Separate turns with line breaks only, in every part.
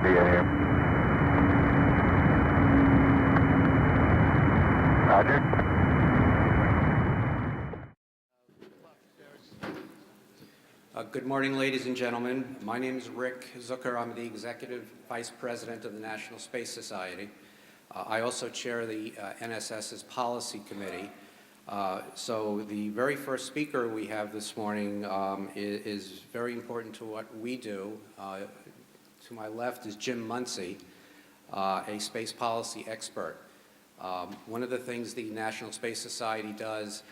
AM. Roger.
Good morning, ladies and gentlemen. My name is Rick Zucker. I'm the Executive Vice President of the National Space Society. I also chair the NSS's Policy Committee. So the very first speaker we have this morning is very important to what we do. To my left is Jim Muncy, a space policy expert. One of the things the National Space Society does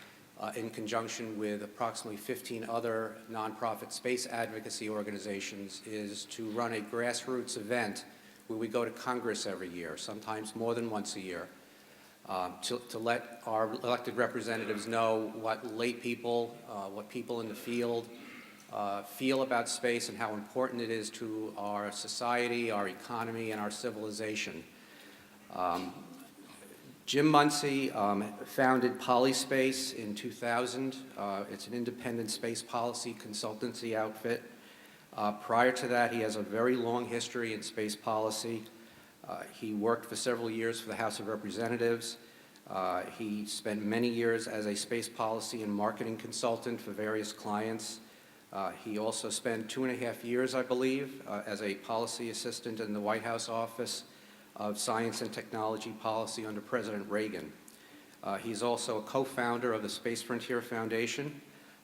in conjunction with approximately 15 other nonprofit space advocacy organizations is to run a grassroots event where we go to Congress every year, sometimes more than once a year, to let our elected representatives know what lay people, what people in the field feel about space and how important it is to our society, our economy, and our civilization. Jim Muncy founded Polyspace in 2000. It's an independent space policy consultancy outfit. Prior to that, he has a very long history in space policy. He worked for several years for the House of Representatives. He spent many years as a space policy and marketing consultant for various clients. He also spent 2.5 years, I believe, as a policy assistant in the White House Office of Science and Technology Policy under President Reagan. He's also a co-founder of the Space Frontier Foundation.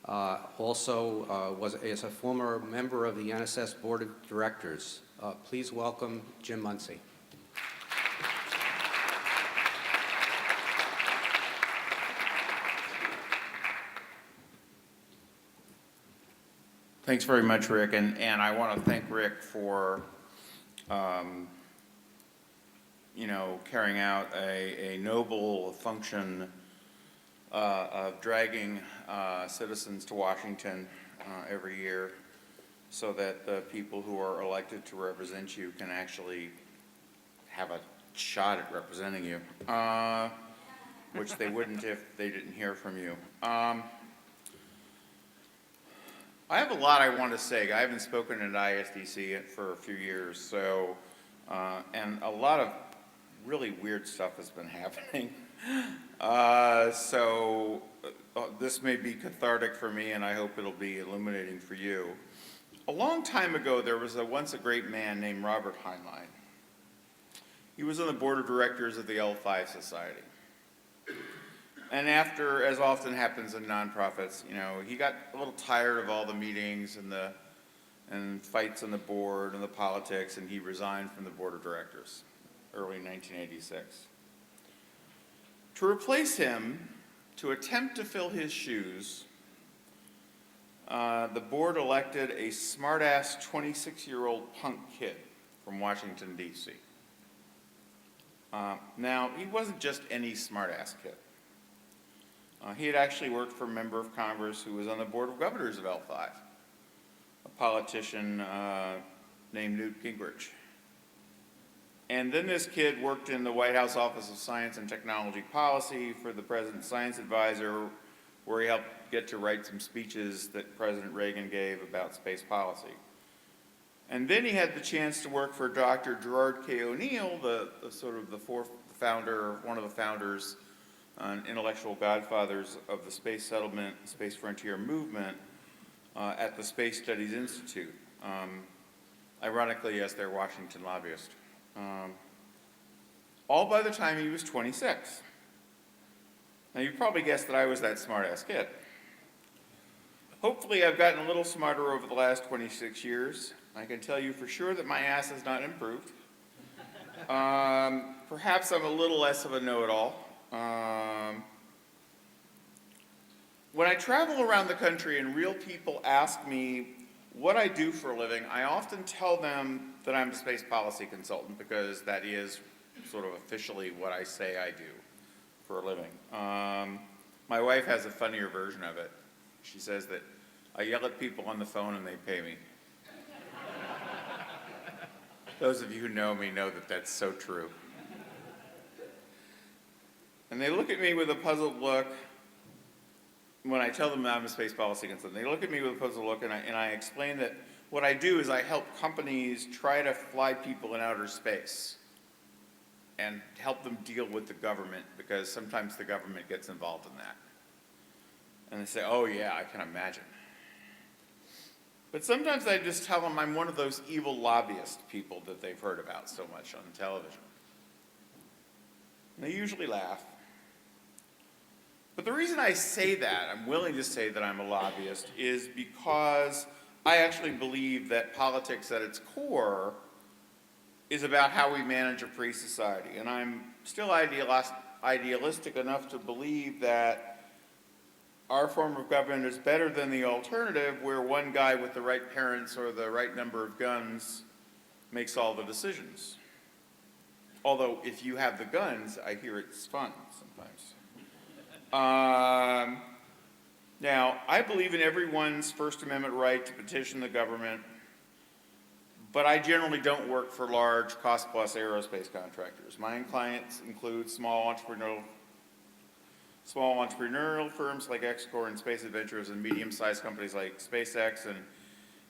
Is a former member of the NSS Board of Directors. Please welcome Jim Muncy.
Thanks very much, Rick, and I want to thank Rick for carrying out a noble function of dragging citizens to Washington every year so that the people who are elected to represent you can actually have a shot at representing you, which they wouldn't if they didn't hear from you. I have a lot I want to say. I haven't spoken at ISDC for a few years, so and a lot of really weird stuff has been happening. This may be cathartic for me, and I hope it'll be illuminating for you. A long time ago, there was once a great man named Robert Heinlein. He was on the board of directors of the L5 Society. And after, as often happens in nonprofits, he got a little tired of all the meetings and fights on the board and the politics, and he resigned from the board of directors, early 1986. To replace him, to attempt to fill his shoes, the board elected a smart-ass 26-year-old punk kid from Washington, D.C. Now, he wasn't just any smart-ass kid. He had actually worked for a member of Congress who was on the board of governors of L5, a politician named Newt Gingrich. And then this kid worked in the White House Office of Science and Technology Policy for the President's Science Advisor, where he helped get to write some speeches that President Reagan gave about space policy. And then he had the chance to work for Dr. Gerard K. O'Neill, the fourth founder, one of the founders, intellectual godfathers of the space settlement, space frontier movement at the Space Studies Institute, ironically as their Washington lobbyist. All by the time he was 26. Now you probably guessed that I was that smart-ass kid. Hopefully I've gotten a little smarter over the last 26 years. I can tell you for sure that my ass has not improved. Perhaps I'm a little less of a know-it-all. When I travel around the country and real people ask me what I do for a living, I often tell them that I'm a space policy consultant because that is sort of officially what I say I do for a living. My wife has a funnier version of it. She says that I yell at people on the phone and they pay me. Those of you who know me know that that's so true. And they look at me with a puzzled look when I tell them I'm a space policy consultant. They look at me with a puzzled look, and I explain that What I do is I help companies try to fly people in outer space and help them deal with the government, because sometimes the government gets involved in that. And they say, oh yeah, I can imagine. But sometimes I just tell them I'm one of those evil lobbyist people that they've heard about so much on television. And they usually laugh. But the reason I say that, I'm willing to say that I'm a lobbyist, is because I actually believe that politics at its core is about how we manage a free society. And I'm still idealistic enough to believe that our form of government is better than the alternative, where one guy with the right parents or the right number of guns makes all the decisions. Although if you have the guns, I hear it's fun sometimes. Now, I believe in everyone's First Amendment right to petition the government, but I generally don't work for large cost-plus aerospace contractors. My clients include small entrepreneurial firms like Xcorp and Space Adventures, and medium-sized companies like SpaceX, and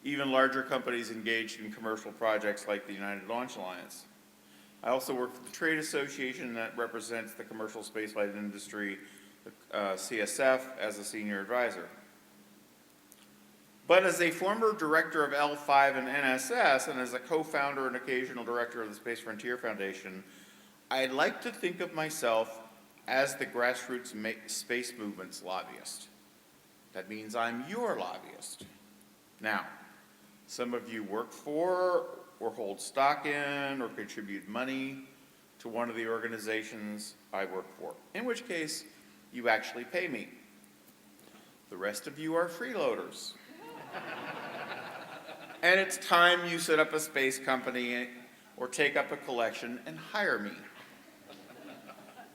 even larger companies engaged in commercial projects like the United Launch Alliance. I also work for the trade association that represents the commercial spaceflight industry, CSF, as a senior advisor. But as a former director of L5 and NSS, and as a co-founder and occasional director of the Space Frontier Foundation, I'd like to think of myself as the grassroots space movement's lobbyist. That means I'm your lobbyist. Now, some of you work for, or hold stock in, or contribute money to one of the organizations I work for, in which case you actually pay me. The rest of you are freeloaders. And it's time you set up a space company or take up a collection and hire me.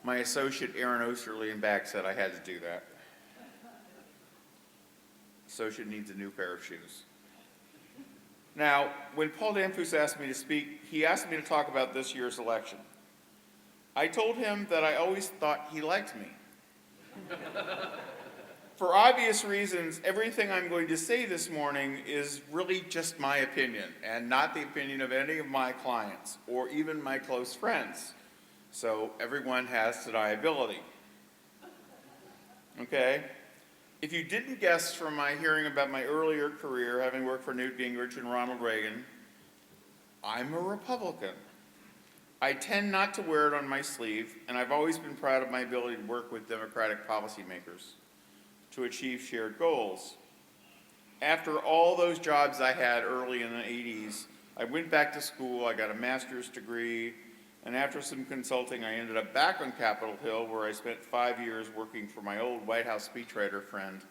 My associate Aaron Osterly in back said I had to do that. Associate needs a new pair of shoes. Now, when Paul Danfus asked me to speak, he asked me to talk about this year's election. I told him that I always thought he liked me. For obvious reasons, everything I'm going to say this morning is really just my opinion, and not the opinion of any of my clients, or even my close friends. So everyone has deniability. Okay? If you didn't guess from my hearing about my earlier career, having worked for Newt Gingrich and Ronald Reagan, I'm a Republican. I tend not to wear it on my sleeve, and I've always been proud of my ability to work with Democratic policymakers to achieve shared goals. After all those jobs I had early in the 80s, I went back to school, I got a master's degree, and after some consulting, I ended up back on Capitol Hill, where I spent 5 years working for my old White House speechwriter friend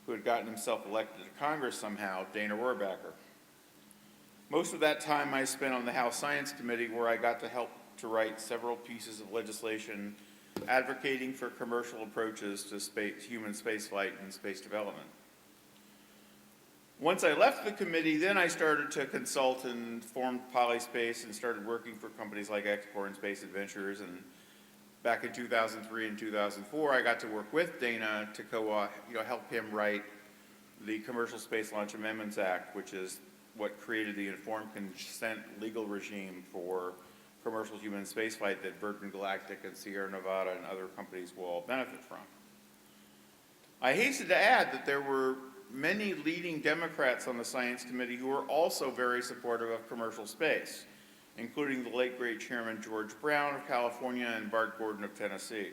who had gotten himself elected to Congress somehow, Dana Rohrabacher. Most of that time I spent on the House Science Committee, where I got to help to write several pieces of legislation advocating for commercial approaches to human spaceflight and space development. Once I left the committee, then I started to consult and formed Polyspace and started working for companies like Xcorp and Space Adventures. And back in 2003 and 2004, I got to work with Dana to help him write the Commercial Space Launch Amendments Act, which is what created the informed consent legal regime for commercial human spaceflight that Virgin Galactic and Sierra Nevada and other companies will all benefit from. I hasten to add that there were many leading Democrats on the Science Committee who were also very supportive of commercial space, including the late great Chairman George Brown of California and Bart Gordon of Tennessee.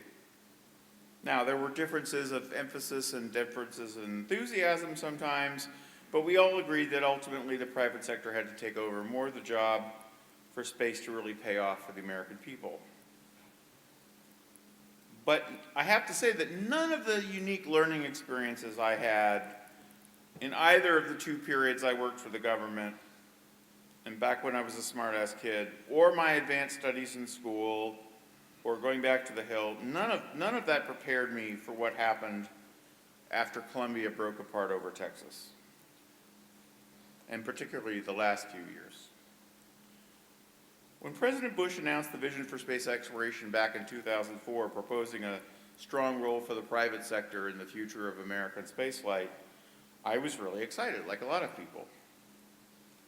Now, there were differences of emphasis and differences in enthusiasm sometimes, but we all agreed that ultimately the private sector had to take over more of the job for space to really pay off for the American people. But I have to say that none of the unique learning experiences I had in either of the two periods I worked for the government, and back when I was a smart-ass kid, or my advanced studies in school, or going back to the Hill, none of that prepared me for what happened after Columbia broke apart over Texas, and particularly the last few years. When President Bush announced the vision for space exploration back in 2004, proposing a strong role for the private sector in the future of American spaceflight, I was really excited, like a lot of people.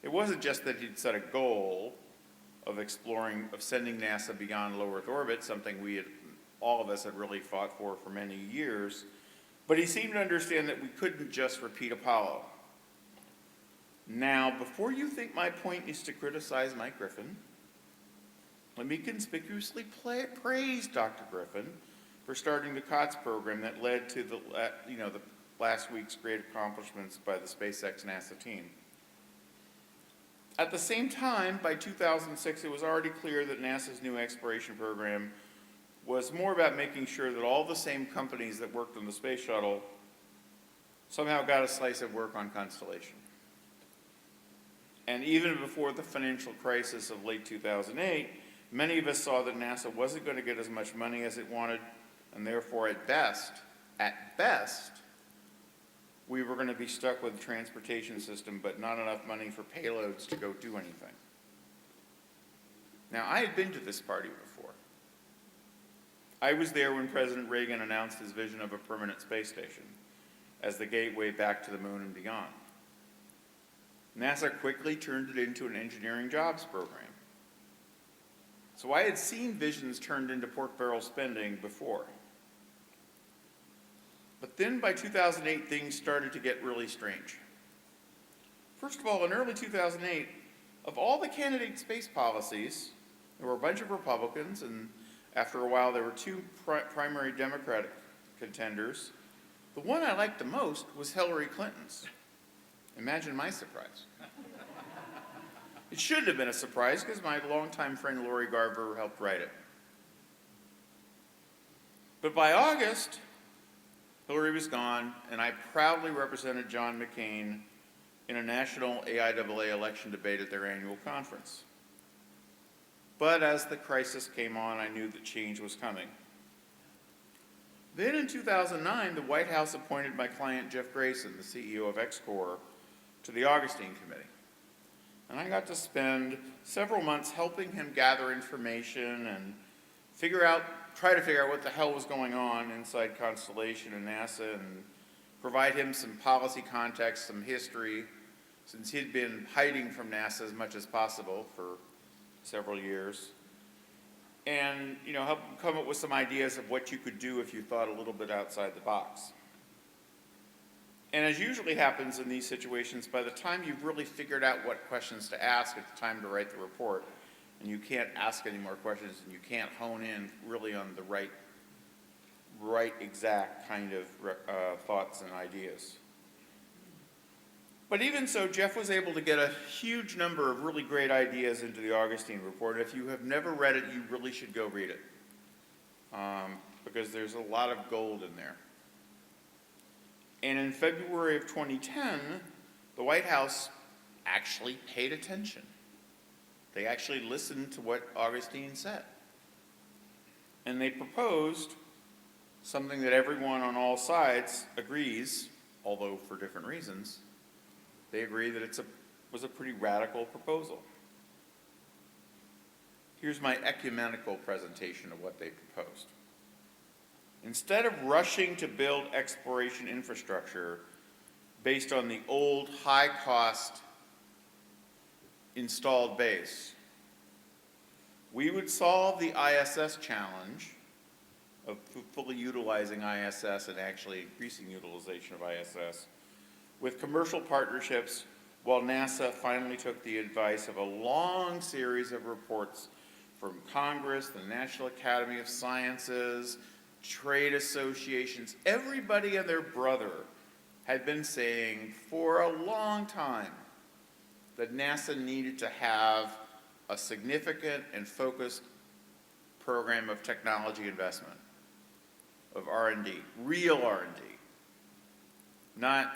It wasn't just that he'd set a goal of sending NASA beyond low Earth orbit, something all of us had really fought for many years, but he seemed to understand that we couldn't just repeat Apollo. Now, before you think my point is to criticize Mike Griffin, let me conspicuously praise Dr. Griffin for starting the COTS program that led to the last week's great accomplishments by the SpaceX NASA team. At the same time, by 2006, it was already clear that NASA's new exploration program was more about making sure that all the same companies that worked on the space shuttle somehow got a slice of work on Constellation. And even before the financial crisis of late 2008, many of us saw that NASA wasn't going to get as much money as it wanted, and therefore at best, we were going to be stuck with a transportation system, but not enough money for payloads to go do anything. Now, I had been to this party before. I was there when President Reagan announced his vision of a permanent space station as the gateway back to the moon and beyond. NASA quickly turned it into an engineering jobs program. So I had seen visions turned into pork barrel spending before. But then by 2008, things started to get really strange. First of all, in early 2008, of all the candidate space policies, there were a bunch of Republicans, and after a while there were two primary Democratic contenders. The one I liked the most was Hillary Clinton's. Imagine my surprise. It shouldn't have been a surprise because my longtime friend Lori Garver helped write it. But by August, Hillary was gone, and I proudly represented John McCain in a national AIAA election debate at their annual conference. But as the crisis came on, I knew that change was coming. Then in 2009, the White House appointed my client Jeff Grayson, the CEO of X-Corps, to the Augustine Committee. And I got to spend several months helping him gather information and try to figure out what the hell was going on inside Constellation and NASA, and provide him some policy context, some history, since he'd been hiding from NASA as much as possible for several years. And help him come up with some ideas of what you could do if you thought a little bit outside the box. And as usually happens in these situations, by the time you've really figured out what questions to ask, it's time to write the report. And you can't ask any more questions, and you can't hone in really on the right exact kind of thoughts and ideas. But even so, Jeff was able to get a huge number of really great ideas into the Augustine report. If you have never read it, you really should go read it, because there's a lot of gold in there. And in February of 2010, the White House actually paid attention. They actually listened to what Augustine said. And they proposed something that everyone on all sides agrees, although for different reasons. They agree that it was a pretty radical proposal. Here's my ecumenical presentation of what they proposed. Instead of rushing to build exploration infrastructure based on the old high-cost installed base, we would solve the ISS challenge of fully utilizing ISS and actually increasing utilization of ISS with commercial partnerships, while NASA finally took the advice of a long series of reports from Congress, the National Academy of Sciences, trade associations. Everybody and their brother had been saying for a long time that NASA needed to have a significant and focused program of technology investment, of R&D, real R&D, not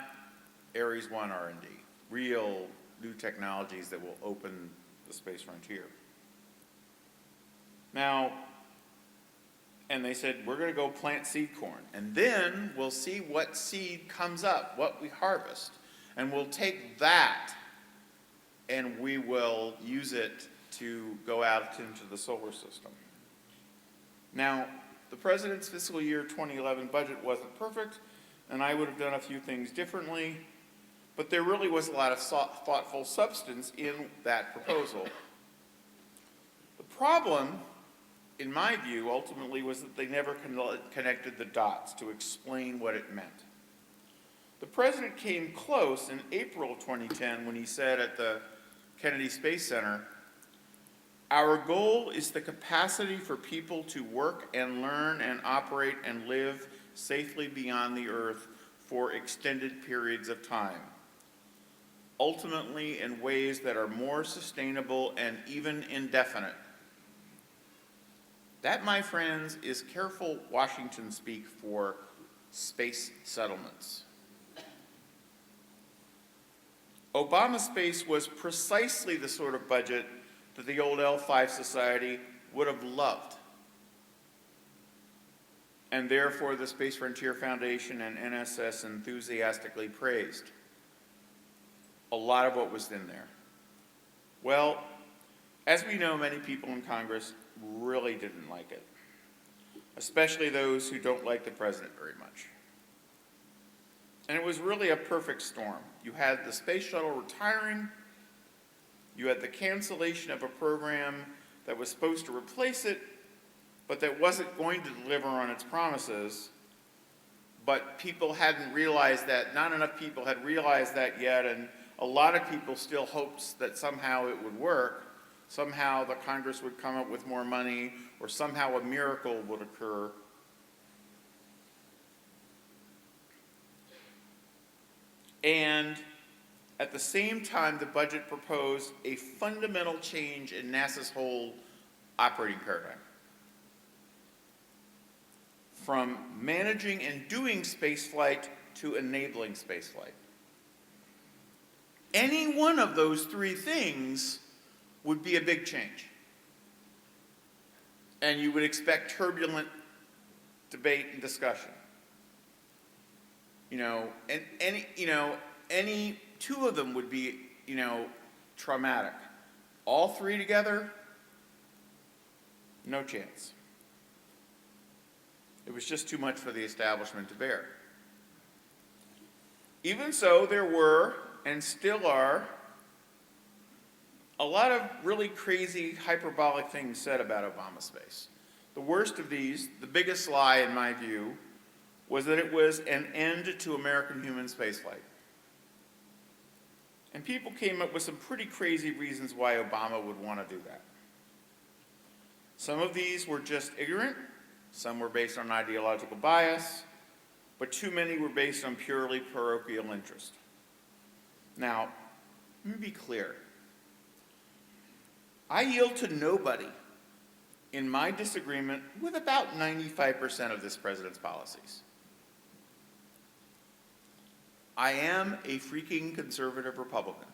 Ares 1 R&D, real new technologies that will open the space frontier. Now, and they said, we're going to go plant seed corn, and then we'll see what seed comes up, what we harvest, and we'll take that and we will use it to go out into the solar system. Now, the president's fiscal year 2011 budget wasn't perfect, and I would have done a few things differently, but there really was a lot of thoughtful substance in that proposal. The problem, in my view, ultimately was that they never connected the dots to explain what it meant. The president came close in April of 2010 when he said at the Kennedy Space Center, "Our goal is the capacity for people to work and learn and operate and live safely beyond the Earth for extended periods of time, ultimately in ways that are more sustainable and even indefinite." That, my friends, is careful Washington speak for space settlements. Obama Space was precisely the sort of budget that the old L5 Society would have loved. And therefore, the Space Frontier Foundation and NSS enthusiastically praised a lot of what was in there. Well, as we know, many people in Congress really didn't like it, especially those who don't like the president very much. And it was really a perfect storm. You had the space shuttle retiring, you had the cancellation of a program that was supposed to replace it, but that wasn't going to deliver on its promises, but people hadn't realized that, not enough people had realized that yet, and a lot of people still hoped that somehow it would work, somehow the Congress would come up with more money, or somehow a miracle would occur. And at the same time, the budget proposed a fundamental change in NASA's whole operating paradigm. From managing and doing spaceflight to enabling spaceflight. Any one of those three things would be a big change. And you would expect turbulent debate and discussion. And any two of them would be, traumatic. All three together, no chance. It was just too much for the establishment to bear. Even so, there were, and still are, a lot of really crazy, hyperbolic things said about Obama Space. The worst of these, the biggest lie in my view, was that it was an end to American human spaceflight. And people came up with some pretty crazy reasons why Obama would want to do that. Some of these were just ignorant, some were based on ideological bias, but too many were based on purely parochial interest. Now, let me be clear. I yield to nobody in my disagreement with about 95% of this president's policies. I am a freaking conservative Republican.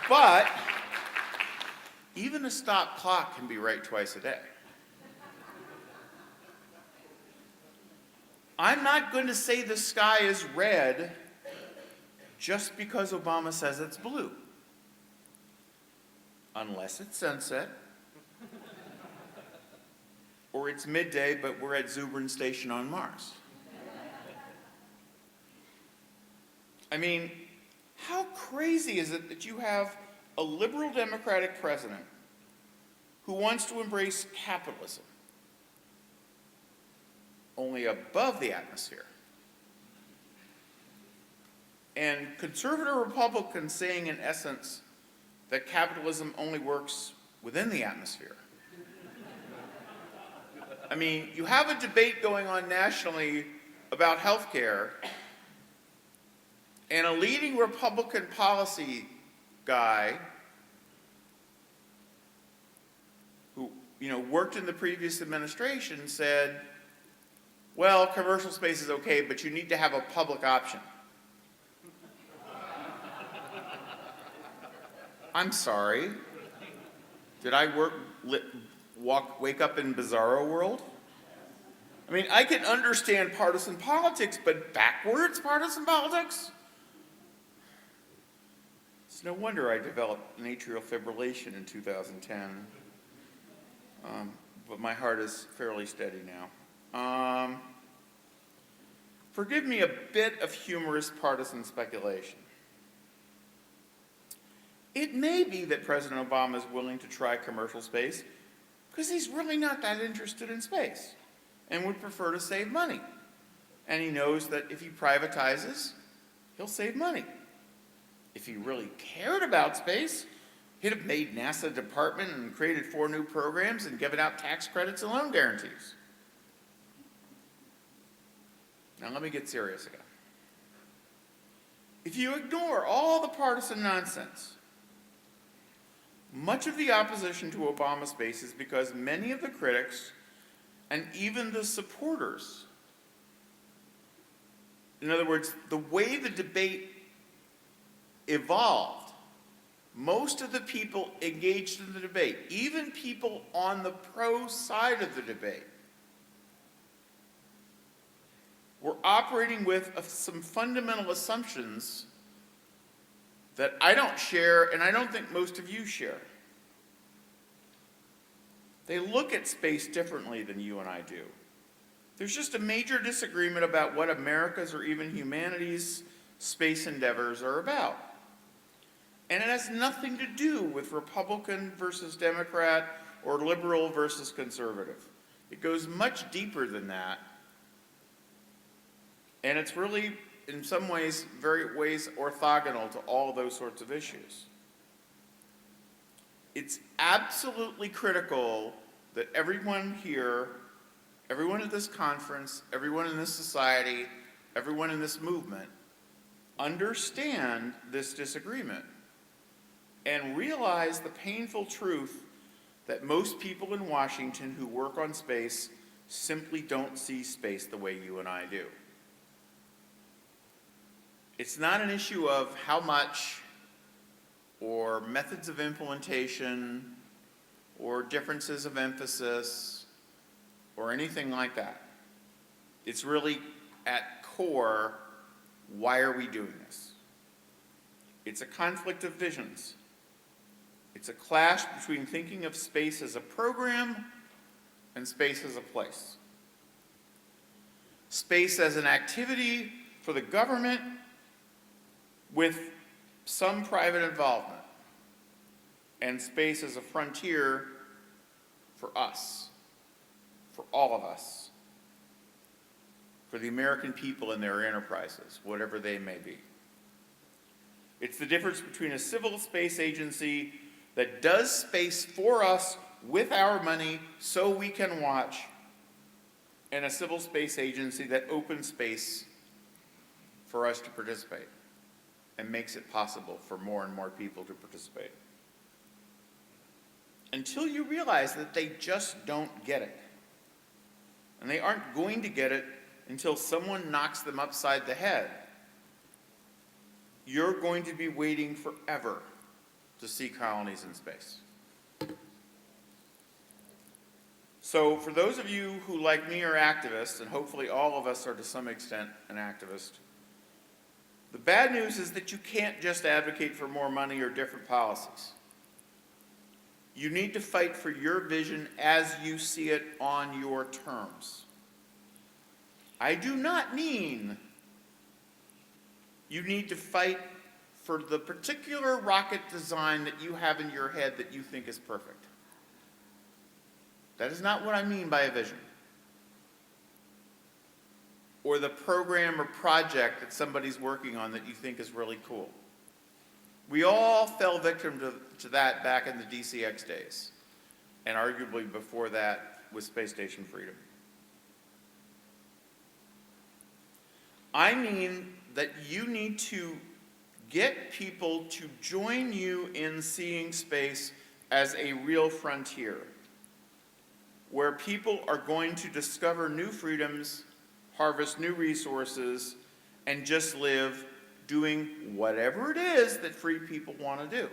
But even a stop clock can be right twice a day. I'm not going to say the sky is red just because Obama says it's blue. Unless it's sunset, or it's midday, but we're at Zubrin Station on Mars. I mean, how crazy is it that you have a liberal Democratic president who wants to embrace capitalism, only above the atmosphere, and conservative Republicans saying, in essence, that capitalism only works within the atmosphere? I mean, you have a debate going on nationally about health care, and a leading Republican policy guy who, worked in the previous administration said, well, commercial space is okay, but you need to have a public option. I'm sorry. Did I wake up in bizarro world? I mean, I can understand partisan politics, but backwards partisan politics? It's no wonder I developed atrial fibrillation in 2010. But my heart is fairly steady now. Forgive me a bit of humorous partisan speculation. It may be that President Obama is willing to try commercial space because he's really not that interested in space and would prefer to save money. And he knows that if he privatizes, he'll save money. If he really cared about space, he'd have made NASA a department and created 4 new programs and given out tax credits and loan guarantees. Now let me get serious again. If you ignore all the partisan nonsense, much of the opposition to Obama space is because many of the critics and even the supporters, in other words, the way the debate evolved, most of the people engaged in the debate, even people on the pro side of the debate, were operating with some fundamental assumptions that I don't share and I don't think most of you share. They look at space differently than you and I do. There's just a major disagreement about what America's or even humanity's space endeavors are about. And it has nothing to do with Republican versus Democrat or liberal versus conservative. It goes much deeper than that. And it's really, in some ways, very ways orthogonal to all of those sorts of issues. It's absolutely critical that everyone here, everyone at this conference, everyone in this society, everyone in this movement, understand this disagreement and realize the painful truth that most people in Washington who work on space simply don't see space the way you and I do. It's not an issue of how much or methods of implementation or differences of emphasis or anything like that. It's really at core, why are we doing this? It's a conflict of visions. It's a clash between thinking of space as a program and space as a place. Space as an activity for the government with some private involvement, and space as a frontier for us, for all of us, for the American people and their enterprises, whatever they may be. It's the difference between a civil space agency that does space for us with our money so we can watch, and a civil space agency that opens space for us to participate and makes it possible for more and more people to participate. Until you realize that they just don't get it. And they aren't going to get it until someone knocks them upside the head. You're going to be waiting forever to see colonies in space. So for those of you who, like me, are activists, and hopefully all of us are to some extent an activist, the bad news is that you can't just advocate for more money or different policies. You need to fight for your vision as you see it on your terms. I do not mean you need to fight for the particular rocket design that you have in your head that you think is perfect. That is not what I mean by a vision. Or the program or project that somebody's working on that you think is really cool. We all fell victim to that back in the DCX days, and arguably before that with Space Station Freedom. I mean that you need to get people to join you in seeing space as a real frontier, where people are going to discover new freedoms, harvest new resources, and just live doing whatever it is that free people want to do.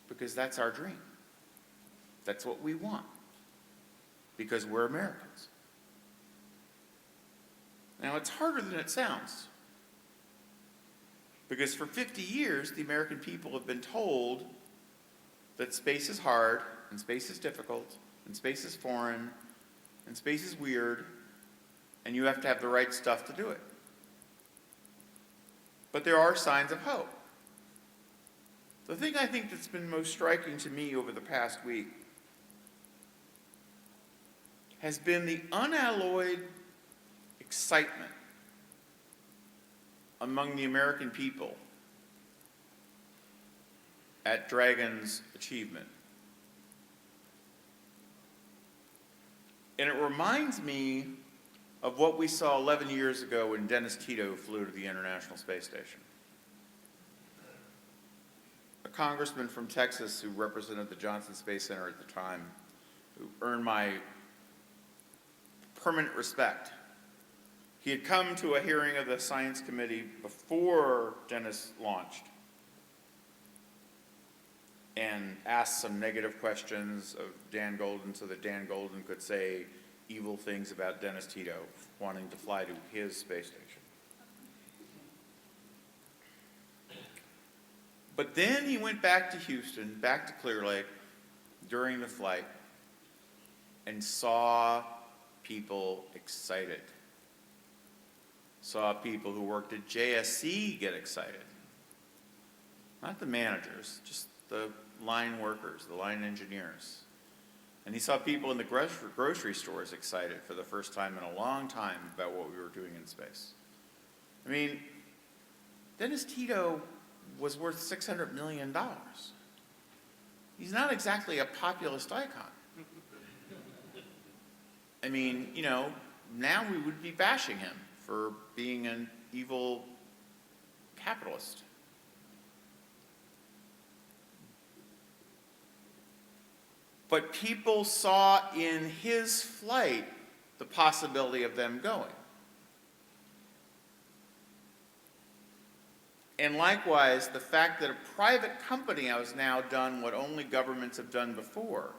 Because that's our dream. That's what we want. Because we're Americans. Now, it's harder than it sounds. Because for 50 years, the American people have been told that space is hard, and space is difficult, and space is foreign, and space is weird, and you have to have the right stuff to do it. But there are signs of hope. The thing I think that's been most striking to me over the past week has been the unalloyed excitement among the American people at Dragon's achievement. And it reminds me of what we saw 11 years ago when Dennis Tito flew to the International Space Station. A congressman from Texas who represented the Johnson Space Center at the time, who earned my permanent respect. He had come to a hearing of the Science Committee before Dennis launched and asked some negative questions of Dan Golden so that Dan Golden could say evil things about Dennis Tito wanting to fly to his space station. But then he went back to Houston, back to Clear Lake during the flight and saw people excited. Saw people who worked at JSC get excited. Not the managers, just the line workers, the line engineers. And he saw people in the grocery stores excited for the first time in a long time about what we were doing in space. I mean, Dennis Tito was worth $600 million. He's not exactly a populist icon. I mean, you know, now we would be bashing him for being an evil capitalist. But people saw in his flight the possibility of them going. And likewise, the fact that a private company has now done what only governments have done before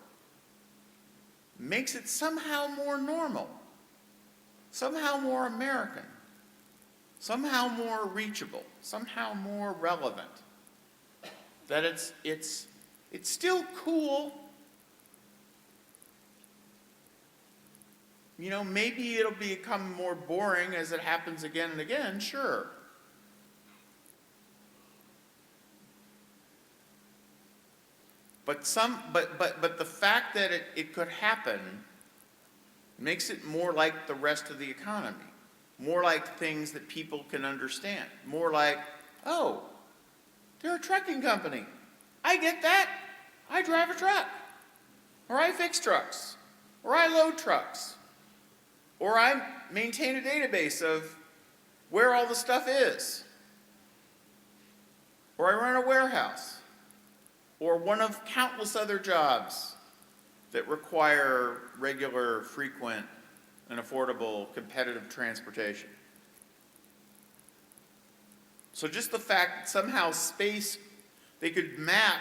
makes it somehow more normal, somehow more American, somehow more reachable, somehow more relevant. That it's still cool. You know, maybe it'll become more boring as it happens again and again, sure. But the fact that it could happen makes it more like the rest of the economy, more like things that people can understand, more like, oh, they're a trucking company. I get that. I drive a truck, or I fix trucks, or I load trucks, or I maintain a database of where all the stuff is, or I run a warehouse, or one of countless other jobs that require regular, frequent, and affordable, competitive transportation. So just the fact that somehow space, they could map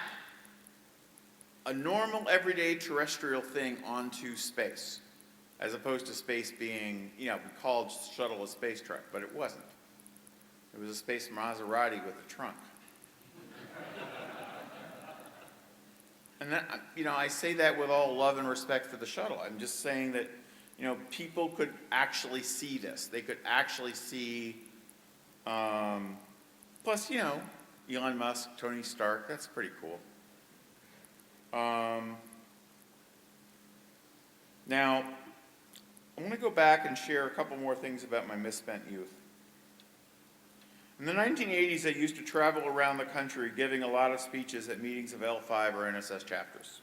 a normal, everyday terrestrial thing onto space, as opposed to space being, you know, we called shuttle a space truck, but it wasn't. It was a space Maserati with a trunk. And that, you know, I say that with all love and respect for the shuttle. I'm just saying that, you know, people could actually see this. They could actually see, plus, you know, Elon Musk, Tony Stark, that's pretty cool. Now, I want to go back and share a couple more things about my misspent youth. In the 1980s, I used to travel around the country giving a lot of speeches at meetings of L5 or NSS chapters,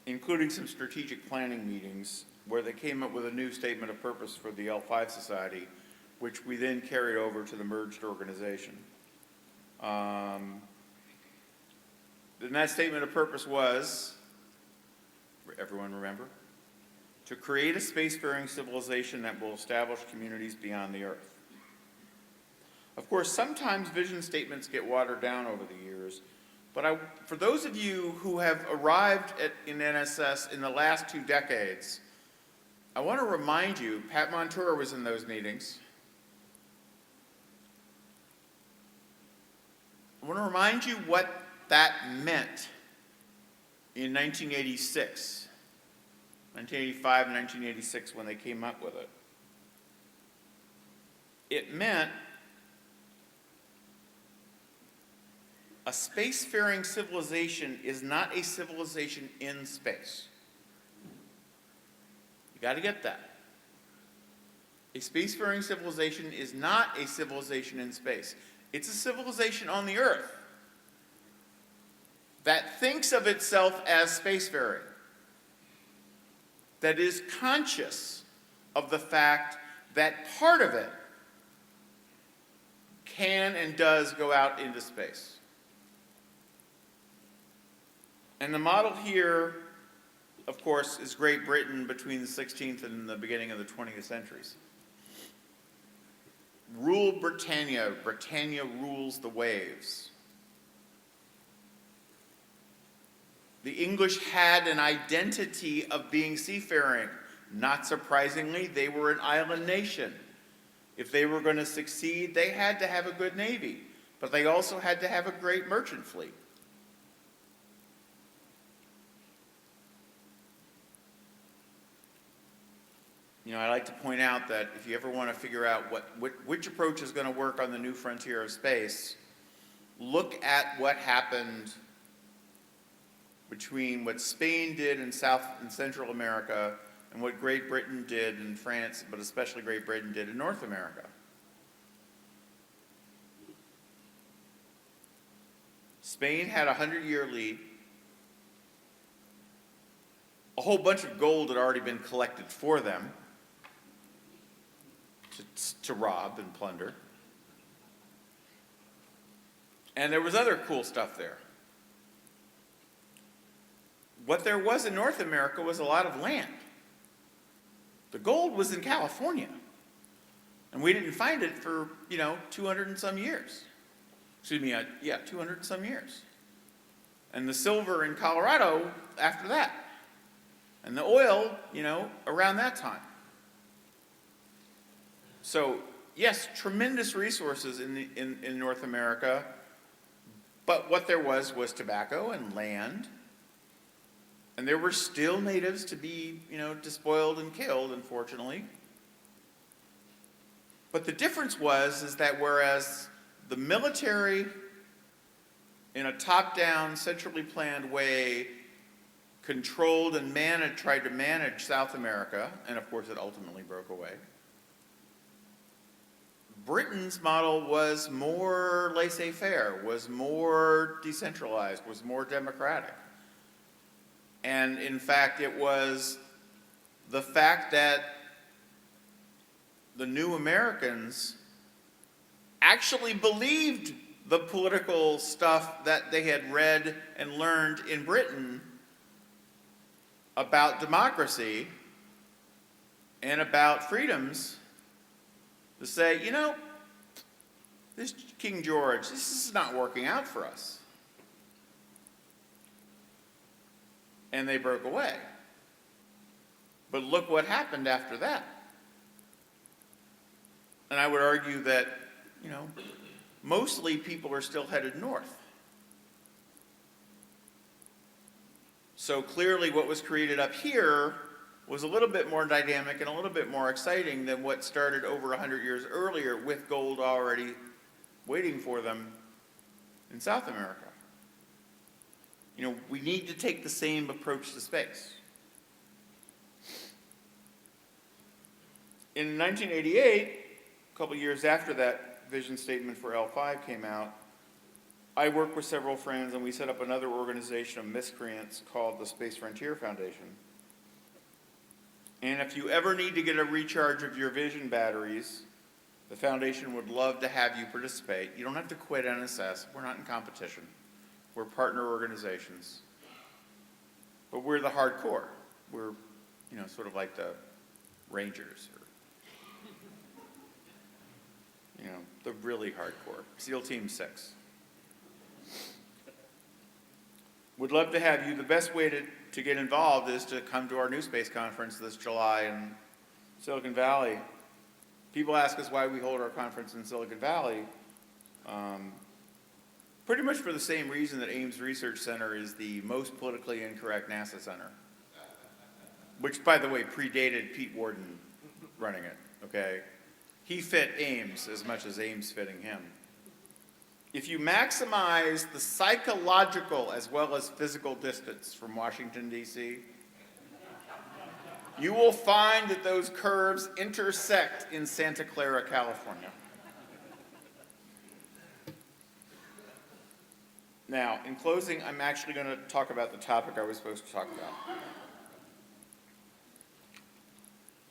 including some strategic planning meetings where they came up with a new statement of purpose for the L5 Society, which we then carried over to the merged organization. And that statement of purpose was, everyone remember? To create a spacefaring civilization that will establish communities beyond the Earth. Of course, sometimes vision statements get watered down over the years, but for those of you who have arrived in NSS in the last 2 decades, I want to remind you, Pat Montour was in those meetings. I want to remind you what that meant in 1986, 1985 and 1986 when they came up with it. it meant a spacefaring civilization is not a civilization in space. You got to get that. A spacefaring civilization is not a civilization in space. It's a civilization on the Earth that thinks of itself as spacefaring, that is conscious of the fact that part of it can and does go out into space. And the model here, of course, is Great Britain between the 16th and the beginning of the 20th centuries. Rule Britannia, Britannia rules the waves. The English had an identity of being seafaring. Not surprisingly, they were an island nation. If they were going to succeed, they had to have a good navy, but they also had to have a great merchant fleet. You know, I like to point out that if you ever want to figure out which approach is going to work on the new frontier of space, look at what happened between what Spain did in South and Central America and what Great Britain did in France, but especially Great Britain did in North America. Spain had a 100-year lead. A whole bunch of gold had already been collected for them to rob and plunder. And there was other cool stuff there. What there was in North America was a lot of land. The gold was in California. And we didn't find it for, 200 and some years. 200 and some years. And the silver in Colorado after that. And the oil, around that time. So, yes, tremendous resources in North America, but what there was tobacco and land, and there were still natives to be, despoiled and killed, unfortunately. But the difference is that whereas the military, in a top-down, centrally planned way, controlled and tried to manage South America, and of course it ultimately broke away, Britain's model was more laissez-faire, was more decentralized, was more democratic. And in fact, it was the fact that the new Americans actually believed the political stuff that they had read and learned in Britain about democracy and about freedoms, to say, this King George, this is not working out for us. And they broke away. But look what happened after that. And I would argue that, mostly people are still headed north. So clearly what was created up here was a little bit more dynamic and a little bit more exciting than what started over 100 years earlier with gold already waiting for them in South America. We need to take the same approach to space. In 1988, a couple years after that vision statement for L5 came out, I worked with several friends and we set up another organization of miscreants called the Space Frontier Foundation. And if you ever need to get a recharge of your vision batteries, the foundation would love to have you participate. You don't have to quit NSS. We're not in competition. We're partner organizations. But we're the hardcore. We're, sort of like the Rangers or, the really hardcore. SEAL Team 6. Would love to have you. The best way to get involved is to come to our NewSpace conference this July in Silicon Valley. People ask us why we hold our conference in Silicon Valley. Pretty much for the same reason that Ames Research Center is the most politically incorrect NASA center. Which, by the way, predated Pete Worden running it, okay? he fit Ames as much as Ames fitting him. If you maximize the psychological as well as physical distance from Washington, D.C., you will find that those curves intersect in Santa Clara, California. Now, in closing, I'm actually going to talk about the topic I was supposed to talk about.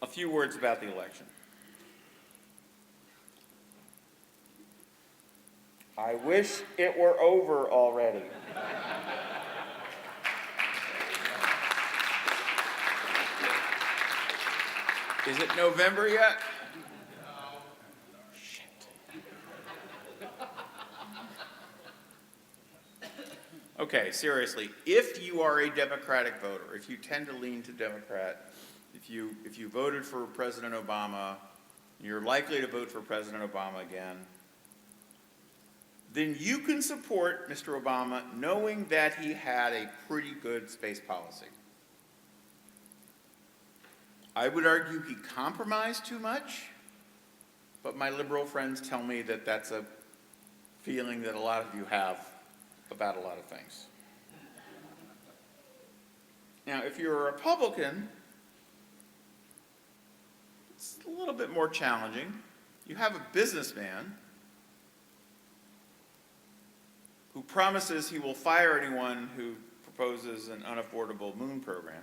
A few words about the election. I wish it were over already. Is it November yet? No. Shit. Okay, seriously, if you are a Democratic voter, if you tend to lean to Democrat, if you voted for President Obama, you're likely to vote for President Obama again, then you can support Mr. Obama knowing that he had a pretty good space policy. I would argue he compromised too much, but my liberal friends tell me that that's a feeling that a lot of you have about a lot of things. Now, if you're a Republican, it's a little bit more challenging. You have a businessman who promises he will fire anyone who proposes an unaffordable moon program.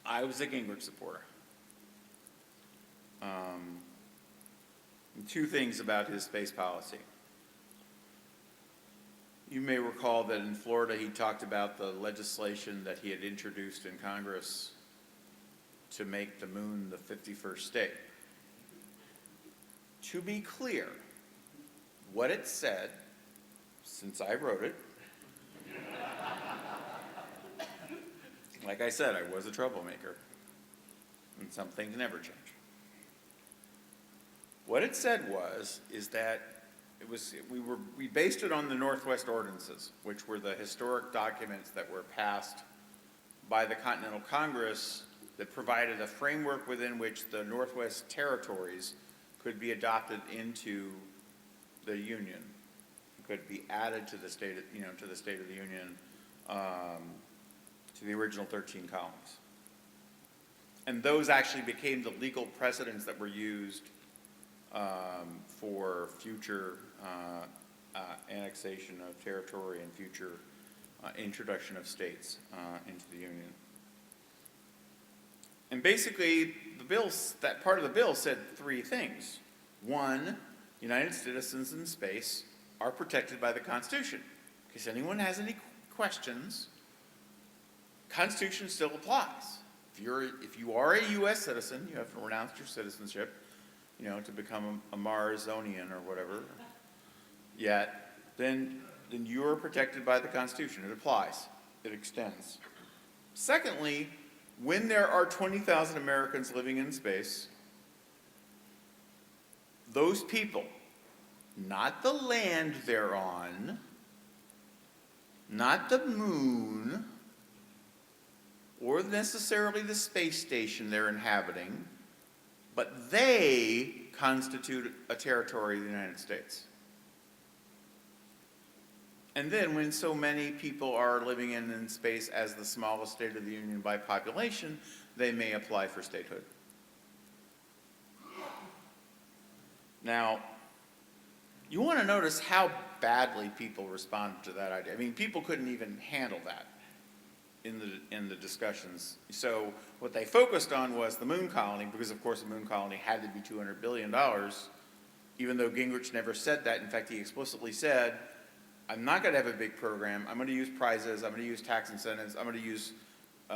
I was a Gingrich supporter. Two things about his space policy. You may recall that in Florida he talked about the legislation that he had introduced in Congress to make the moon the 51st state. To be clear, what it said, since I wrote it, like I said, I was a troublemaker, and some things never change. What it said is that we based it on the Northwest Ordinances, which were the historic documents that were passed by the Continental Congress that provided a framework within which the Northwest territories could be adopted into the Union, could be added to the state, to the State of the Union, to the original 13 colonies. And those actually became the legal precedents that were used for future annexation of territory and future introduction of states into the Union. And basically, that part of the bill said three things. One, United citizens in space are protected by the Constitution. In case anyone has any questions, Constitution still applies. If you are a U.S. citizen, you have to renounce your citizenship, to become a Marsonian or whatever. Yet, then you are protected by the Constitution. It applies. It extends. Secondly, when there are 20,000 Americans living in space, those people, not the land they're on, not the moon, or necessarily the space station they're inhabiting, but they constitute a territory of the United States. And then when so many people are living in space as the smallest state of the Union by population, they may apply for statehood. Now, you want to notice how badly people responded to that idea. I mean, people couldn't even handle that in the discussions. So what they focused on was the moon colony, because of course the moon colony had to be $200 billion, even though Gingrich never said that. In fact, he explicitly said, I'm not going to have a big program. I'm going to use prizes. I'm going to use tax incentives. I'm going to use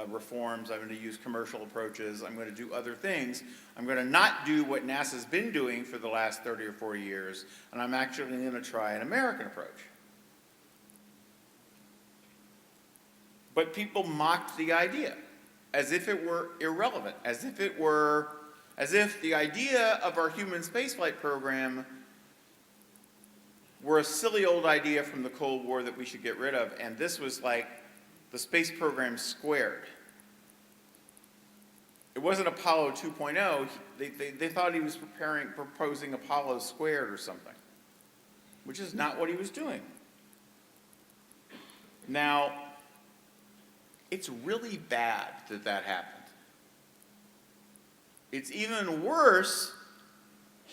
reforms. I'm going to use commercial approaches. I'm going to do other things. I'm going to not do what NASA's been doing for the last 30 or 40 years, and I'm actually going to try an American approach. But people mocked the idea as if it were irrelevant, as if the idea of our human spaceflight program were a silly old idea from the Cold War that we should get rid of, and this was like the space program squared. It wasn't Apollo 2.0. They thought he was proposing Apollo squared or something, which is not what he was doing. Now, it's really bad that that happened. It's even worse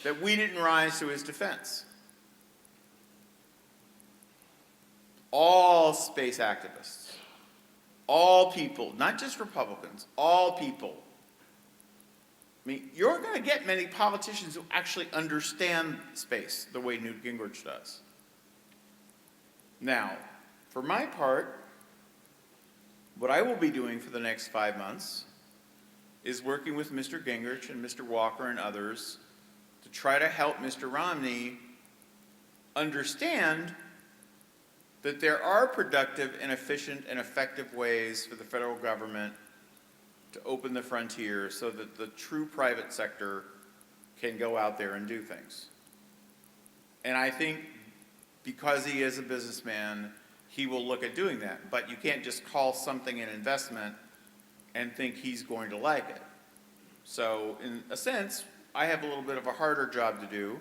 that we didn't rise to his defense. All space activists, all people, not just Republicans, all people. I mean, you're going to get many politicians who actually understand space the way Newt Gingrich does. Now, for my part, what I will be doing for the next 5 months is working with Mr. Gingrich and Mr. Walker and others to try to help Mr. Romney understand that there are productive and efficient and effective ways for the federal government to open the frontier so that the true private sector can go out there and do things. And I think because he is a businessman, he will look at doing that. But you can't just call something an investment and think he's going to like it. So in a sense, I have a little bit of a harder job to do.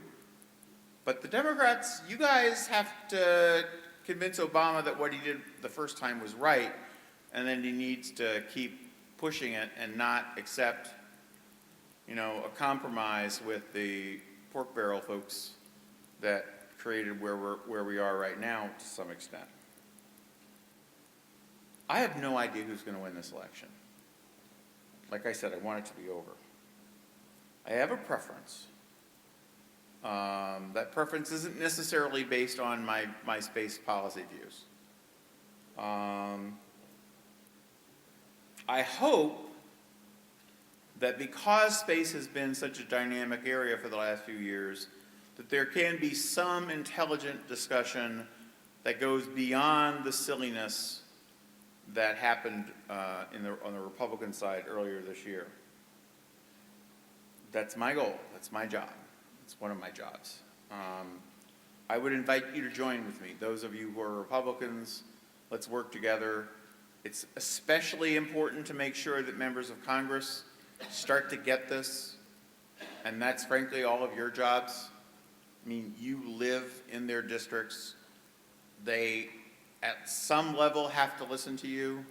But the Democrats, you guys have to convince Obama that what he did the first time was right, and then he needs to keep pushing it and not accept, a compromise with the pork barrel folks that created where we are right now to some extent. I have no idea who's going to win this election. Like I said, I want it to be over. I have a preference. That preference isn't necessarily based on my space policy views. I hope that because space has been such a dynamic area for the last few years, that there can be some intelligent discussion that goes beyond the silliness that happened on the Republican side earlier this year. That's my goal. That's my job. It's one of my jobs. I would invite you to join with me. Those of you who are Republicans, let's work together. It's especially important to make sure that members of Congress start to get this, and that's frankly all of your jobs. I mean, you live in their districts. They, at some level, have to listen to you,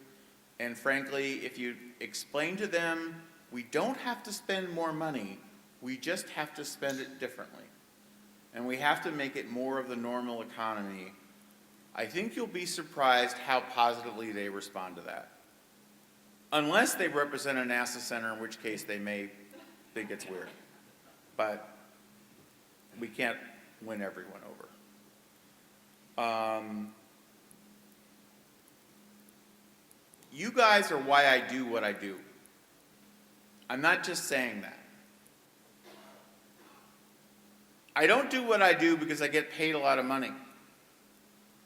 and frankly, if you explain to them, we don't have to spend more money, we just have to spend it differently. And we have to make it more of the normal economy. I think you'll be surprised how positively they respond to that. Unless they represent a NASA center, in which case they may think it's weird. But we can't win everyone over. You guys are why I do what I do. I'm not just saying that. I don't do what I do because I get paid a lot of money.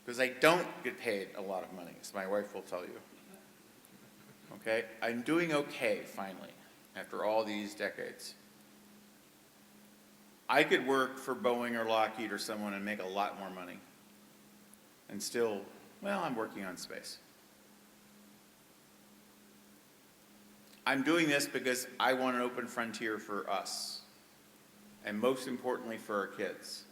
Because I don't get paid a lot of money, as my wife will tell you. Okay? I'm doing okay, finally, after all these decades. I could work for Boeing or Lockheed or someone and make a lot more money. And still, well, I'm working on space. I'm doing this because I want an open frontier for us, and most importantly for our kids.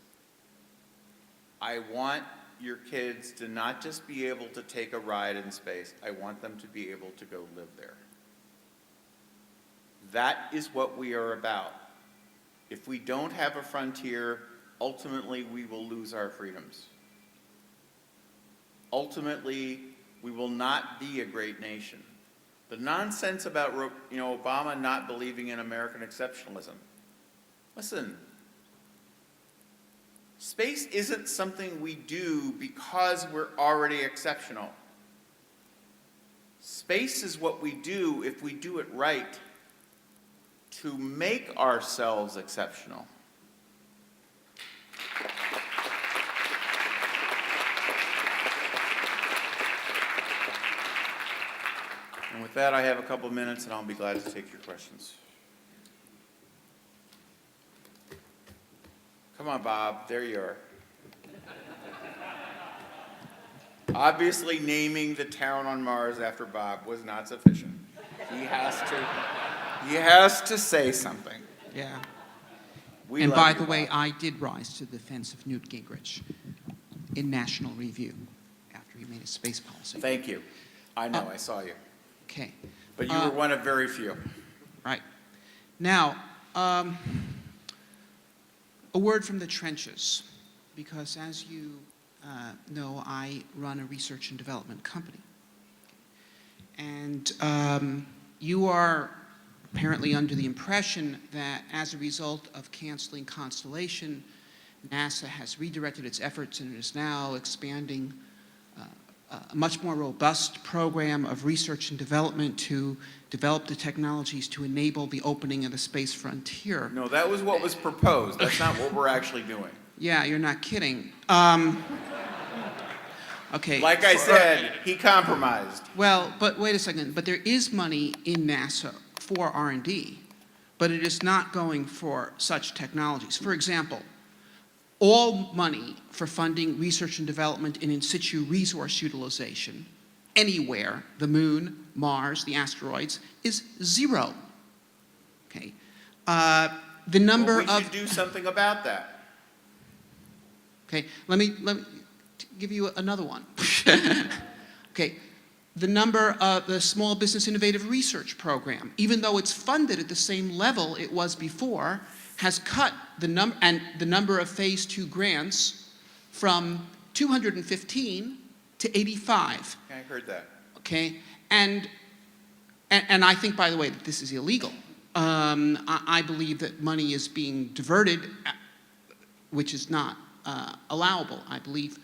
I want your kids to not just be able to take a ride in space, I want them to be able to go live there. That is what we are about. If we don't have a frontier, ultimately we will lose our freedoms. Ultimately, we will not be a great nation. The nonsense about Obama not believing in American exceptionalism. Listen, space isn't something we do because we're already exceptional. Space is what we do if we do it right to make ourselves exceptional. And with that, I have a couple minutes, and I'll be glad to take your questions. Come on, Bob. There you are. Obviously, naming the town on Mars after Bob was not sufficient. He He has to say something.
Yeah.
We
And
love
by
you,
the way,
Bob.
I did rise to the defense of Newt Gingrich in National Review after he made his space policy.
Thank you. I know, I saw you.
Okay.
But you were one of very few.
Right. Now, a word from the trenches, because as you know, I run a research and development company. And you are apparently under the impression that as a result of canceling Constellation, NASA has redirected its efforts and is now expanding a much more robust program of research and development to develop the technologies to enable the opening of the space frontier.
No, that was what was proposed. That's not what we're actually doing.
Yeah, you're not kidding. Okay.
Like I said, he compromised.
Well, but wait a second. But there is money in NASA for R&D, but it is not going for such technologies. For example, all money for funding research and development in situ resource utilization anywhere, the moon, Mars, the asteroids, is zero. Okay. The number
Well, we should do something about that.
Okay, let me give you another one. Okay, the number of the Small Business Innovative Research Program, even though it's funded at the same level it was before, has cut the number of phase 2 grants from 215 to 85.
I heard that.
Okay, and I think, by the way, that this is illegal. I believe that money is being diverted, which is not allowable, I believe,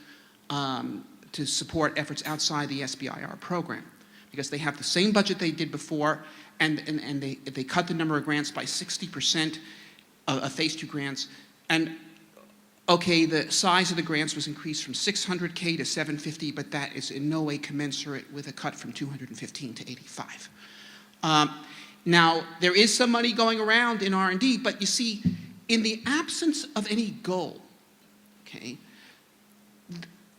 to support efforts outside the SBIR program, because they have the same budget they did before, and they cut the number of grants by 60% of phase 2 grants. And okay, the size of the grants was increased from 600K to 750, but that is in no way commensurate with a cut from 215 to 85. Now, there is some money going around in R&D, but you see, in the absence of any goal, okay,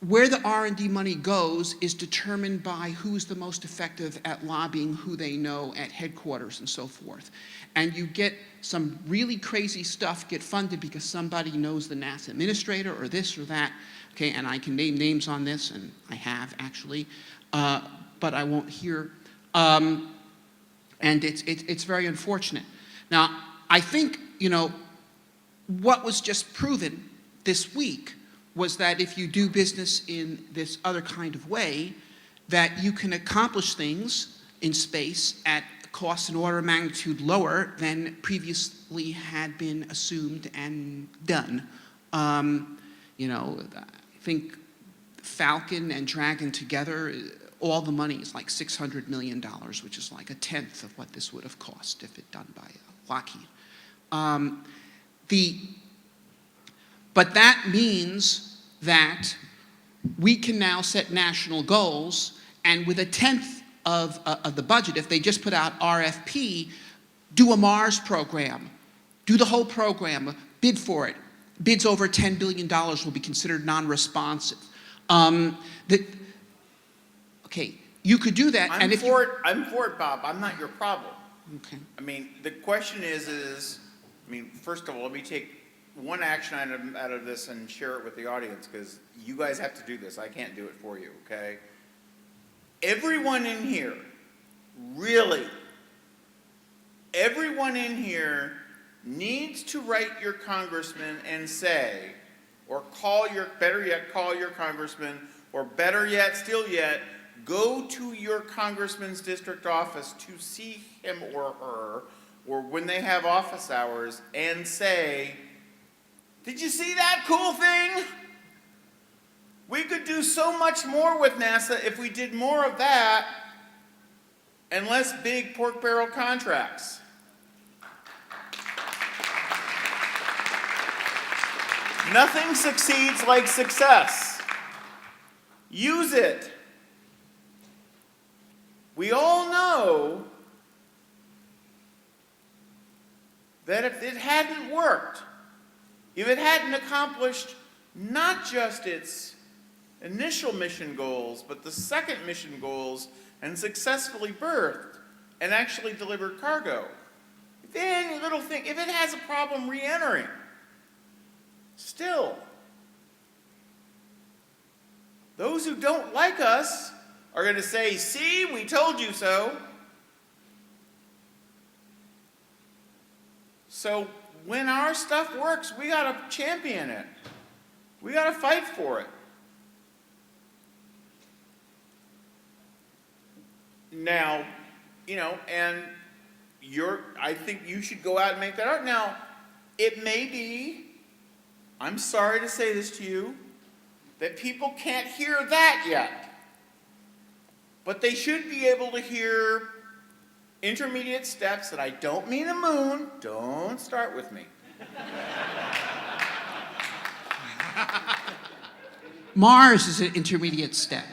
where the R&D money goes is determined by who's the most effective at lobbying who they know at headquarters and so forth. And you get some really crazy stuff get funded because somebody knows the NASA administrator or this or that, okay, and I can name names on this, and I have actually, but I won't here. And it's very unfortunate. Now, I think, you know, what was just proven this week was that if you do business in this other kind of way, that you can accomplish things in space at costs an order of magnitude lower than previously had been assumed and done. You know, I think Falcon and Dragon together, all the money is like $600 million, which is like a tenth of what this would have cost if it done by Lockheed. But that means that we can now set national goals, and with a tenth of the budget, if they just put out RFP, do a Mars program, do the whole program, bid for it. Bids over $10 billion will be considered non-responsive. Okay, you could do that.
I'm for it, Bob. I'm not your problem.
Okay.
I mean, the question is, I mean, first of all, let me take one action item out of this and share it with the audience, because you guys have to do this. I can't do it for you, okay? Everyone in here, really, everyone in here needs to write your congressman and say, or call your, better yet, call your congressman, or better yet, still yet, go to your congressman's district office to see him or her, or when they have office hours, and say, did you see that cool thing? We could do so much more with NASA if we did more of that and less big pork barrel contracts. Nothing succeeds like success. Use it. We all know that if it hadn't worked, if it hadn't accomplished not just its initial mission goals, but the second mission goals, and successfully birthed and actually delivered cargo, thin little thing, if it has a problem re-entering, still, those who don't like us are going to say, see, we told you so. So when our stuff works, we got to champion it. We got to fight for it. Now, and I think you should go out and make that art. Now, it may be, I'm sorry to say this to you, that people can't hear that yet. But they should be able to hear intermediate steps, and I don't mean the moon. Don't start with me.
Mars is an intermediate step.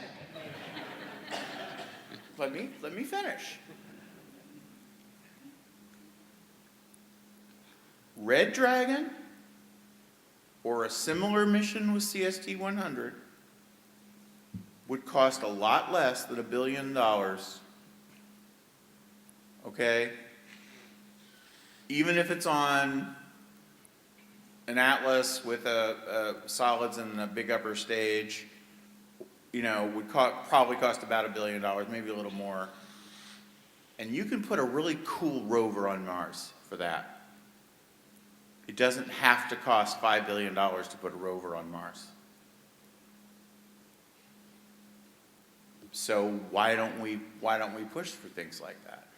Let me finish. Red Dragon, or a similar mission with CST-100, would cost a lot less than $1 billion. Okay? Even if it's on an Atlas with solids and a big upper stage, would probably cost about $1 billion, maybe a little more. And you can put a really cool rover on Mars for that. It doesn't have to cost $5 billion to put a rover on Mars. So why don't we push for things like that?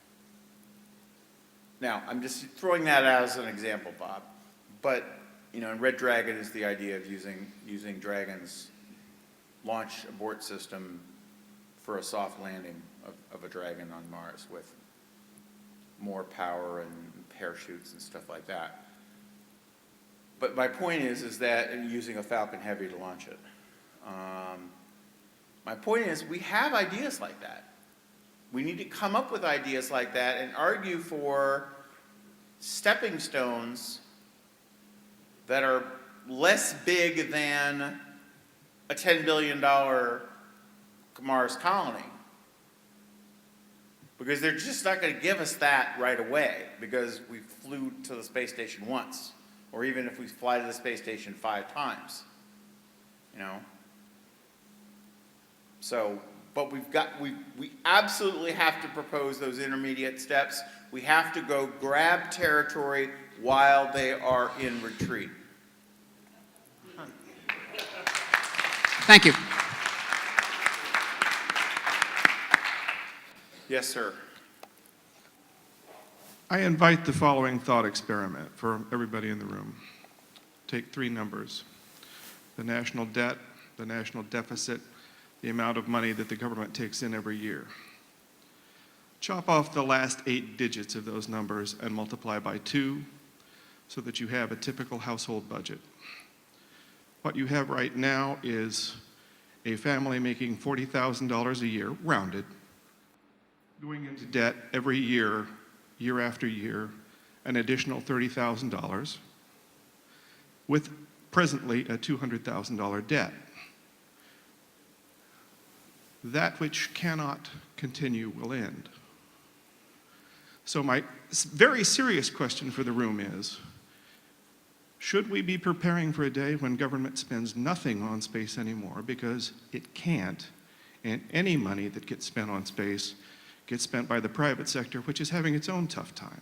Now, I'm just throwing that out as an example, Bob. But, and Red Dragon is the idea of using Dragon's launch abort system for a soft landing of a Dragon on Mars with more power and parachutes and stuff like that. But my point is that, and using a Falcon Heavy to launch it. My point is, we have ideas like that. We need to come up with ideas like that and argue for stepping stones that are less big than a $10 billion Mars colony. Because they're just not going to give us that right away because we flew to the space station once. Or even if we fly to the space station 5 times. So, but we absolutely have to propose those intermediate steps. We have to go grab territory while they are in retreat.
Thank you.
Yes, sir.
I invite the following thought experiment for everybody in the room. Take 3 numbers: the national debt, the national deficit, the amount of money that the government takes in every year. Chop off the last 8 digits of those numbers and multiply by 2 so that you have a typical household budget. What you have right now is a family making $40,000 a year, rounded, going into debt every year, year after year, an additional $30,000, with presently a $200,000 debt. That which cannot continue will end. So my very serious question for the room is, should we be preparing for a day when government spends nothing on space anymore because it can't, and any money that gets spent on space gets spent by the private sector, which is having its own tough time?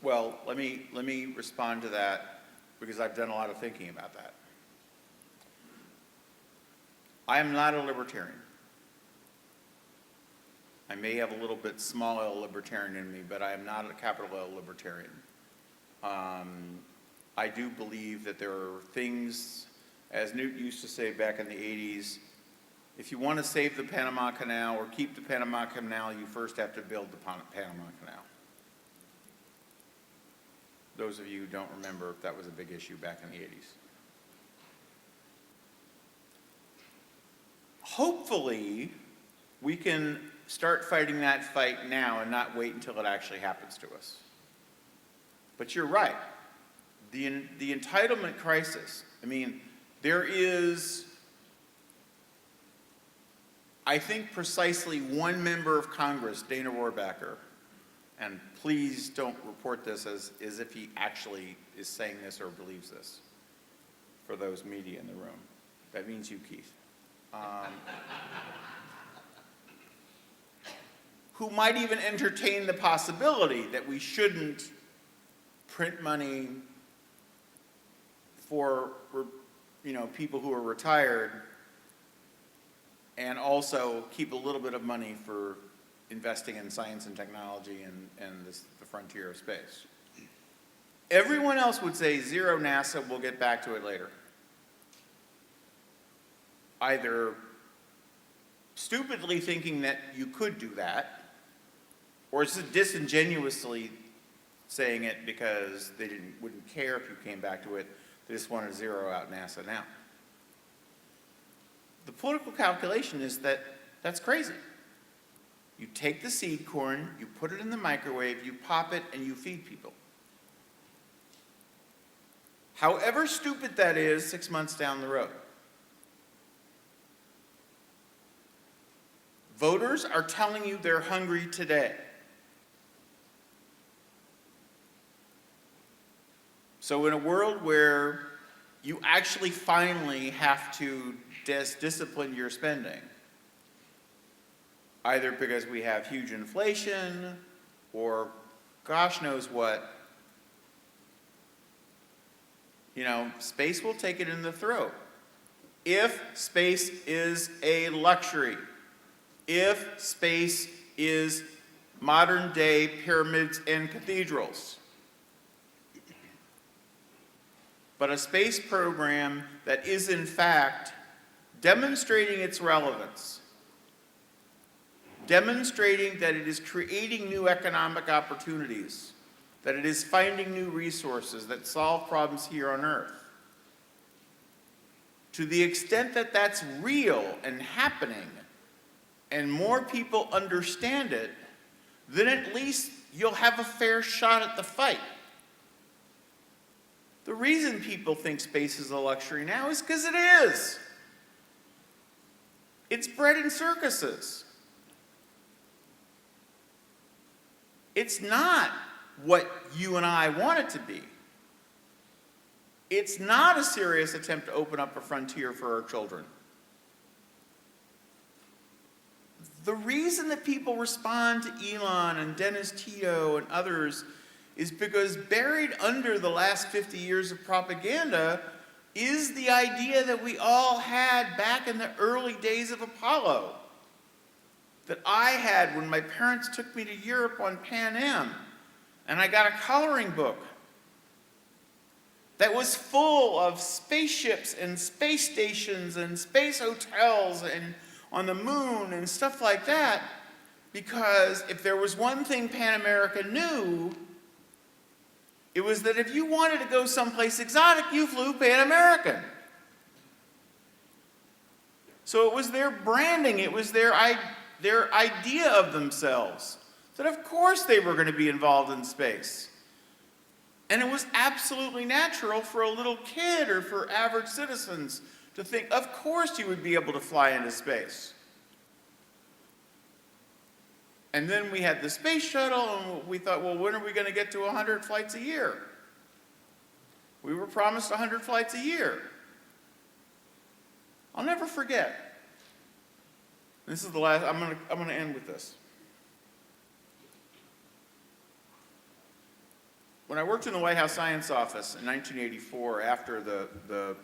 Well, let me respond to that because I've done a lot of thinking about that. I am not a libertarian. I may have a little bit small L libertarian in me, but I am not a capital L libertarian. I do believe that there are things, as Newt used to say back in the 80s, if you want to save the Panama Canal or keep the Panama Canal, you first have to build the Panama Canal. Those of you who don't remember, that was a big issue back in the 80s. Hopefully, we can start fighting that fight now and not wait until it actually happens to us. But you're right. The entitlement crisis, there is, I think, precisely one member of Congress, Dana Rohrabacher, And please don't report this as if he actually is saying this or believes this, for those media in the room. That means you, Keith. Who might even entertain the possibility that we shouldn't print money for, people who are retired, and also keep a little bit of money for investing in science and technology and the frontier of space. Everyone else would say zero NASA, we'll get back to it later. Either stupidly thinking that you could do that, or just disingenuously saying it because they wouldn't care if you came back to it. They just want to zero out NASA now. The political calculation is that that's crazy. You take the seed corn, you put it in the microwave, you pop it, and you feed people. However stupid that is 6 months down the road. Voters are telling you they're hungry today. So in a world where you actually finally have to discipline your spending, either because we have huge inflation or gosh knows what, space will take it in the throat. If space is a luxury, if space is modern day pyramids and cathedrals, but a space program that is in fact demonstrating its relevance, demonstrating that it is creating new economic opportunities, that it is finding new resources that solve problems here on Earth. To the extent that that's real and happening, and more people understand it, then at least you'll have a fair shot at the fight. The reason people think space is a luxury now is because it is. It's bread and circuses. It's not what you and I want it to be. It's not a serious attempt to open up a frontier for our children. The reason that people respond to Elon and Dennis Tito and others is because buried under the last 50 years of propaganda is the idea that we all had back in the early days of Apollo, that I had when my parents took me to Europe on Pan Am, and I got a coloring book that was full of spaceships and space stations and space hotels and on the moon and stuff like that, because if there was one thing Pan America knew, it was that if you wanted to go someplace exotic, you flew Pan American. So it was their branding, it was their idea of themselves, that of course they were going to be involved in space. And it was absolutely natural for a little kid or for average citizens to think, of course you would be able to fly into space. And then we had the space shuttle, and we thought, well, when are we going to get to 100 flights a year? We were promised 100 flights a year. I'll never forget. This is the last, I'm going to end with this. When I worked in the White House Science Office in 1984, after the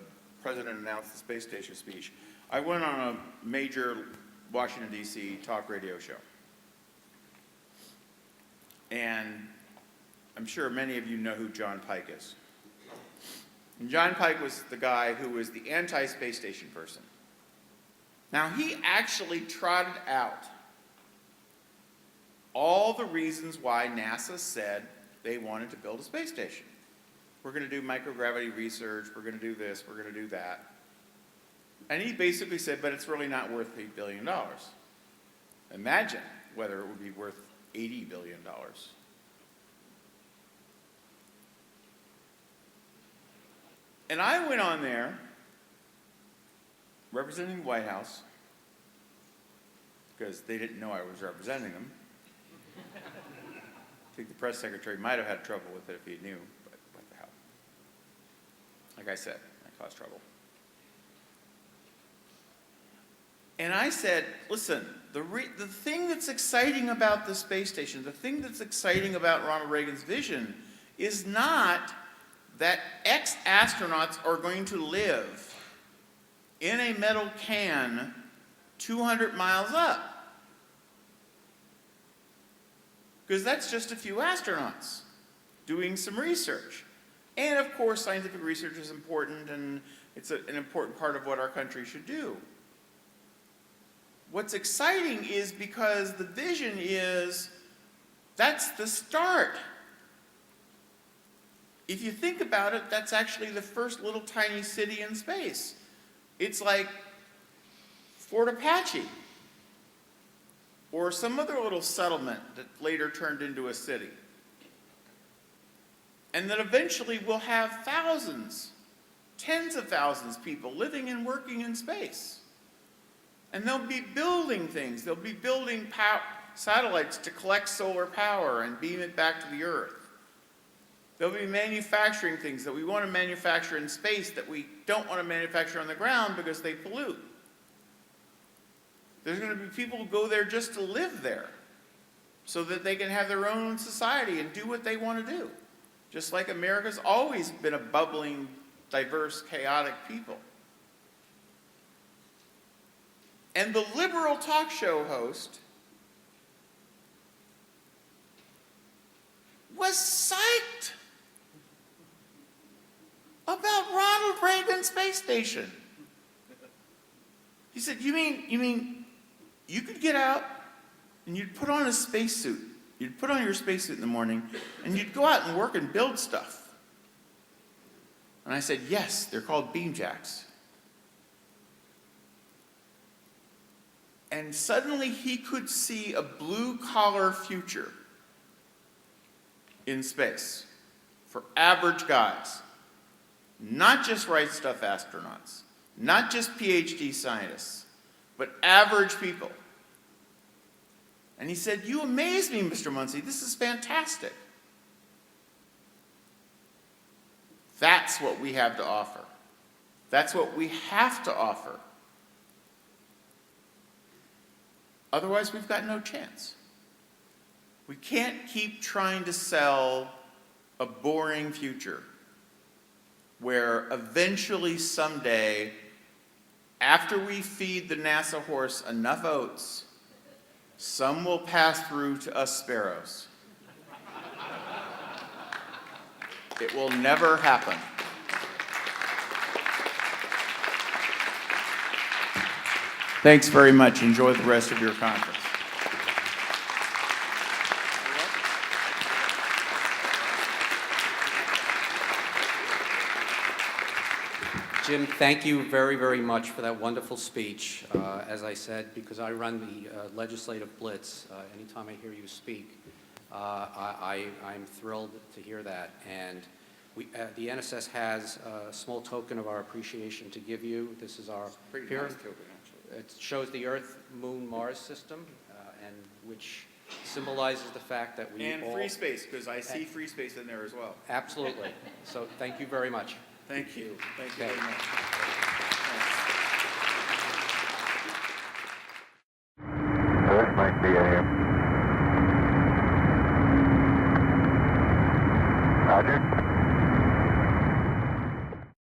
president announced the space station speech, I went on a major Washington, D.C. talk radio show. And I'm sure many of you know who John Pike is. And John Pike was the guy who was the anti-space station person. Now, he actually trotted out all the reasons why NASA said they wanted to build a space station. We're going to do microgravity research, we're going to do this, we're going to do that. And he basically said, but it's really not worth $8 billion. Imagine whether it would be worth $80 billion. And I went on there, representing the White House, because they didn't know I was representing them. I think the press secretary might have had trouble with it if he knew, but what the hell. Like I said, I caused trouble. And I said, listen, the thing that's exciting about the space station, the thing that's exciting about Ronald Reagan's vision is not that ex-astronauts are going to live in a metal can 200 miles up. Because that's just a few astronauts doing some research. And of course, scientific research is important, and it's an important part of what our country should do. What's exciting is because the vision is, that's the start. If you think about it, that's actually the first little tiny city in space. It's like Fort Apache, or some other little settlement that later turned into a city. And that eventually we'll have thousands, tens of thousands of people living and working in space. And they'll be building things. They'll be building satellites to collect solar power and beam it back to the Earth. They'll be manufacturing things that we want to manufacture in space that we don't want to manufacture on the ground because they pollute. There's going to be people who go there just to live there so that they can have their own society and do what they want to do. Just like America's always been a bubbling, diverse, chaotic people. And the liberal talk show host was psyched about Ronald Reagan Space Station. He said, you mean you could get out and you'd put on a spacesuit. You'd put on your spacesuit in the morning and you'd go out and work and build stuff. And I said, yes, they're called beam jacks. And suddenly he could see a blue-collar future in space for average guys, not just right stuff astronauts, not just PhD scientists, but average people. And he said, you amaze me, Mr. Muncy. This is fantastic. That's what we have to offer. That's what we have to offer. Otherwise, we've got no chance. We can't keep trying to sell a boring future where eventually someday, after we feed the NASA horse enough oats, some will pass through to us sparrows. It will never happen. Thanks very much. Enjoy the rest of your conference.
Jim, thank you very, very much for that wonderful speech. As I said, because I run the legislative blitz, anytime I hear you speak, I'm thrilled to hear that. And the NSS has a small token of our appreciation to give you. This is our
Pretty
here.
nice token, actually.
It shows the Earth, Moon, Mars system, and which symbolizes the fact that we
And
all...
free space, because I see free space in there as well.
Absolutely. So thank you very much.
Thank you. Thank you
Okay.
very much. Thanks.